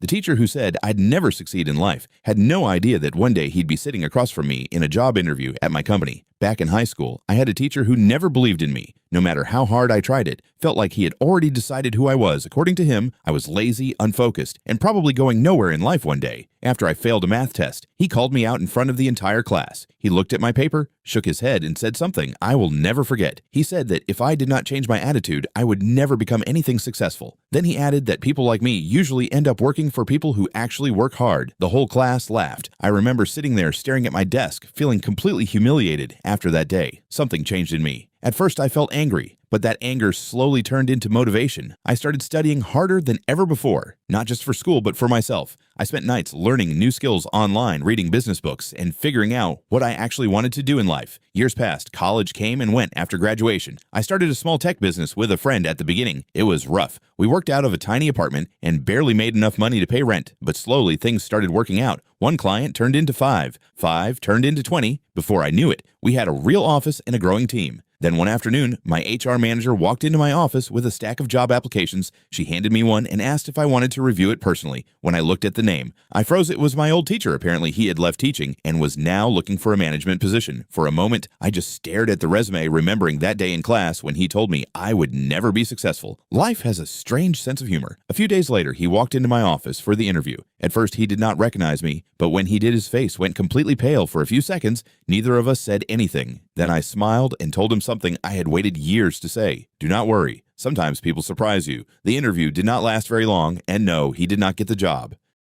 The teacher who said I'd never succeed in life had no idea that one day he'd be sitting across from me in a job interview at my company. Back in high school, I had a teacher who never believed in me. No matter how hard I tried it, felt like he had already decided who I was. According to him, I was lazy, unfocused, and probably going nowhere in life one day. After I failed a math test, he called me out in front of the entire class. He looked at my paper, shook his head, and said something I will never forget. He said that if I did not change my attitude, I would never become anything successful. Then he added that people like me usually end up working for people who actually work hard. The whole class laughed. I remember sitting there staring at my desk, feeling completely humiliated after that day. Something changed in me. At first, I felt angry, but that anger slowly turned into motivation. I started studying harder than ever before, not just for school, but for myself. I spent nights learning new skills online, reading business books, and figuring out what I actually wanted to do in life. Years passed, college came and went after graduation. I started a small tech business with a friend at the beginning. It was rough. We worked out of a tiny apartment and barely made enough money to pay rent, but slowly things started working out. One client turned into 5, 5 turned into 20. Before I knew it, we had a real office and a growing team. Then one afternoon, my HR manager walked into my office with a stack of job applications. She handed me one and asked if I wanted to review it personally. When I looked at the name, I froze. It was my old teacher. Apparently, he had left teaching and was now looking for a management position. For a moment, I just stared at the resume, remembering that day in class when he told me I would never be successful. Life has a strange sense of humor. A few days later, he walked into my office for the interview. At first, he did not recognize me, but when he did, his face went completely pale for a few seconds. Neither of us said anything. Then I smiled and told him something I had waited years to say. Do not worry. Sometimes people surprise you. The interview did not last very long, and no, he did not get the job.